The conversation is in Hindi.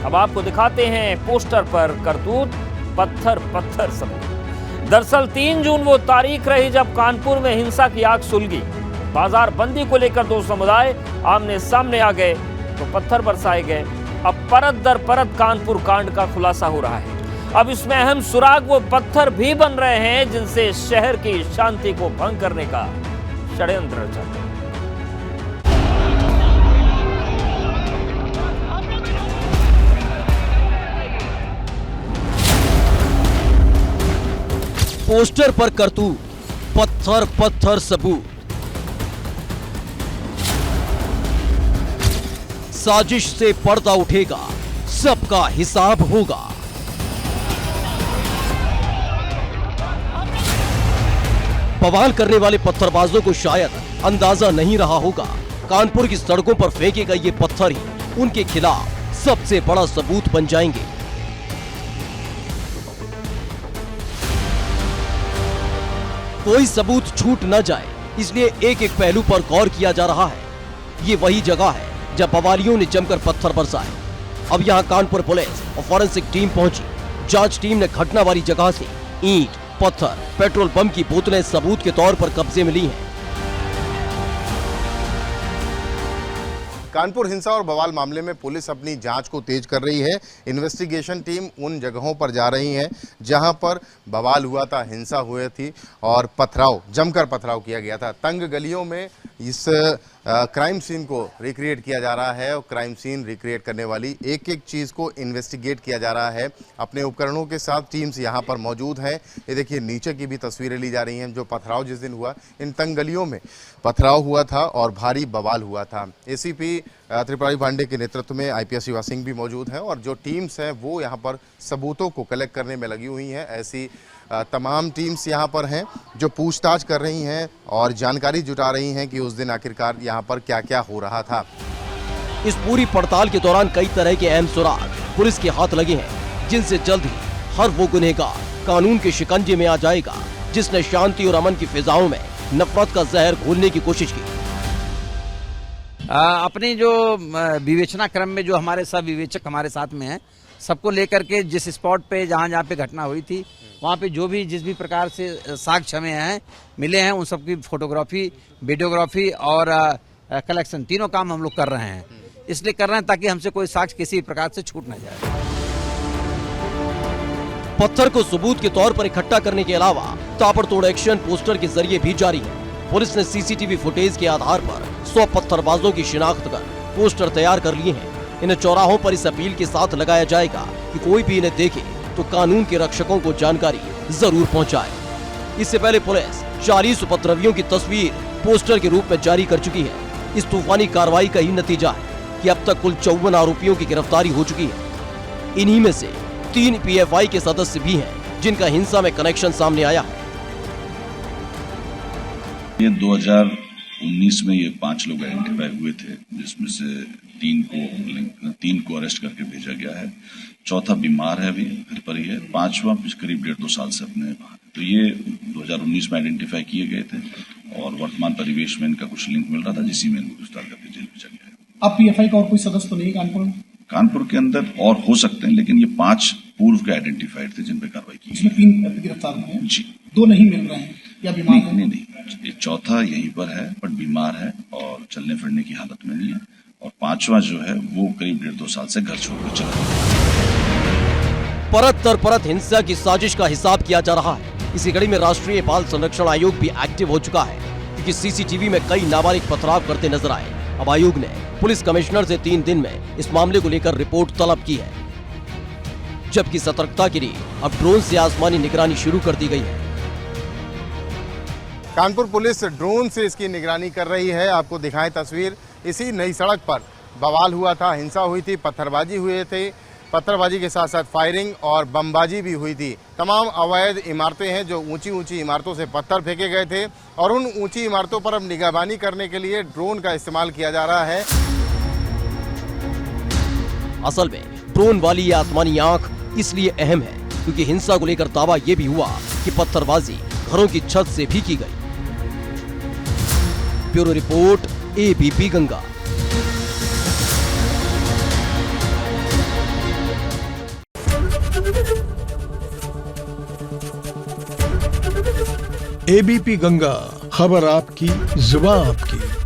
अब आपको दिखाते हैं पोस्टर पर करतूत, पत्थर पत्थर सबूत। दरअसल 3 जून वो तारीख रही जब कानपुर में हिंसा की आग सुलगी। बाजार बंदी को लेकर दो समुदाय आमने सामने आ गए तो पत्थर बरसाए गए। अब परत दर परत कानपुर कांड का खुलासा हो रहा है। अब इसमें अहम सुराग वो पत्थर भी बन रहे हैं जिनसे शहर की शांति को भंग करने का षड्यंत्र चल रहा है। पोस्टर पर करतूत, पत्थर पत्थर सबूत। साजिश से पर्दा उठेगा, सबका हिसाब होगा। बवाल करने वाले पत्थरबाजों को शायद अंदाजा नहीं रहा होगा, कानपुर की सड़कों पर फेंके गए ये पत्थर ही उनके खिलाफ सबसे बड़ा सबूत बन जाएंगे। कोई सबूत छूट न जाए, इसलिए एक एक पहलू पर गौर किया जा रहा है। ये वही जगह है जब बवालियों ने जमकर पत्थर बरसाए। अब यहाँ कानपुर पुलिस और फॉरेंसिक टीम पहुंची। जांच टीम ने घटना वाली जगह से ईंट, पत्थर, पेट्रोल बम की बोतलें सबूत के तौर पर कब्जे में ली हैं। कानपुर हिंसा और बवाल मामले में पुलिस अपनी जांच को तेज कर रही है। इन्वेस्टिगेशन टीम उन जगहों पर जा रही है जहां पर बवाल हुआ था, हिंसा हुई थी और पथराव, जमकर पथराव किया गया था। तंग गलियों में इस क्राइम सीन को रिक्रिएट किया जा रहा है और क्राइम सीन रिक्रिएट करने वाली एक एक चीज़ को इन्वेस्टिगेट किया जा रहा है। अपने उपकरणों के साथ टीम्स यहाँ पर मौजूद हैं। ये देखिए नीचे की भी तस्वीरें ली जा रही हैं। जो पथराव जिस दिन हुआ, इन तंग गलियों में पथराव हुआ था और भारी बवाल हुआ था। एसीपी त्रिपुरारी पांडे के नेतृत्व में आईपीएस शिवा सिंह भी मौजूद हैं और जो टीम्स हैं वो यहाँ पर सबूतों को कलेक्ट करने में लगी हुई हैं। ऐसी तमाम टीम्स यहाँ पर हैं जो पूछताछ कर रही हैं और जानकारी जुटा रही हैं कि उस दिन आखिरकार यहाँ पर क्या क्या हो रहा था। इस पूरी पड़ताल के दौरान कई तरह के अहम सुराग पुलिस के हाथ लगे हैं, जिनसे जल्द ही हर वो गुनहगार कानून के शिकंजे में आ जाएगा जिसने शांति और अमन की फिजाओं में नफरत का जहर घोलने की कोशिश की। अपनी जो विवेचना क्रम में जो हमारे सब विवेचक हमारे साथ में हैं, सबको लेकर के जिस स्पॉट पे जहाँ पे घटना हुई थी वहाँ पे जो भी जिस भी प्रकार से साक्ष्य हमें हैं मिले हैं, उन सबकी फोटोग्राफी, वीडियोग्राफी और कलेक्शन, तीनों काम हम लोग कर रहे हैं। इसलिए कर रहे हैं ताकि हमसे कोई साक्ष्य किसी प्रकार से छूट न जाए। पत्थर को सबूत के तौर पर इकट्ठा करने के अलावा ताबड़तोड़ एक्शन पोस्टर के जरिए भी जारी है। पुलिस ने सीसीटीवी फुटेज के आधार पर 100 पत्थरबाजों की शिनाख्त कर पोस्टर तैयार कर लिए हैं। इन्हें चौराहों पर इस अपील के साथ लगाया जाएगा कि कोई भी इन्हें देखे तो कानून के रक्षकों को जानकारी जरूर पहुंचाए। इससे पहले पुलिस 40 उपद्रवियों की तस्वीर पोस्टर के रूप में जारी कर चुकी है। इस तूफानी कार्रवाई का ही नतीजा है कि अब तक कुल 54 आरोपियों की गिरफ्तारी हो चुकी है। इन्हीं में से 3 पीएफआई के सदस्य भी हैं जिनका हिंसा में कनेक्शन सामने आया है। ये 2019 में ये 5 लोग आइडेंटिफाई हुए थे, जिसमें से 3 को अरेस्ट करके भेजा गया है। चौथा बीमार है, अभी घर पर ही है। 5वां करीब 1.5-2 साल से अपने, तो ये 2019 में आइडेंटिफाई किए गए थे और वर्तमान परिवेश में इनका कुछ लिंक मिल रहा था, जिसी में इनको गिरफ्तार करके जेल भेजा गया है। अब पीएफआई का और कोई सदस्य तो नहीं कानपुर के अंदर और हो सकते हैं, लेकिन ये 5 पूर्व के आइडेंटिफाइड थे जिन पर कार्रवाई की। इसमें 3 गिरफ्तार हुए हैं जी, 2 नहीं मिल रहे हैं या बीमार हैं? नहीं, चौथा यहीं पर है बट बीमार है और चलने फिरने की हालत में नहीं है, और 5वां जो है वो करीब 1.5-2 साल से घर छोड़कर चला गया। परत दर परत हिंसा की साजिश का हिसाब किया जा रहा है। इसी कड़ी में राष्ट्रीय बाल संरक्षण आयोग भी एक्टिव हो चुका है, क्योंकि सीसीटीवी में कई नाबालिग पथराव करते नजर आए। अब आयोग ने पुलिस कमिश्नर से 3 दिन में इस मामले को लेकर रिपोर्ट तलब की है, जबकि सतर्कता के लिए अब ड्रोन से आसमानी निगरानी शुरू कर दी गई है। कानपुर पुलिस ड्रोन से इसकी निगरानी कर रही है। आपको दिखाएं तस्वीर, इसी नई सड़क पर बवाल हुआ था, हिंसा हुई थी, पत्थरबाजी हुए थे। पत्थरबाजी के साथ साथ फायरिंग और बमबाजी भी हुई थी। तमाम अवैध इमारतें हैं जो ऊंची ऊंची इमारतों से पत्थर फेंके गए थे और उन ऊंची इमारतों पर अब निगरानी करने के लिए ड्रोन का इस्तेमाल किया जा रहा है। असल में ड्रोन वाली ये आसमानी आंख इसलिए अहम है क्योंकि हिंसा को लेकर दावा ये भी हुआ कि पत्थरबाजी घरों की छत से भी की गई। Bureau report, ABP Ganga. ABP Ganga, खबर आपकी, जुबान आपकी।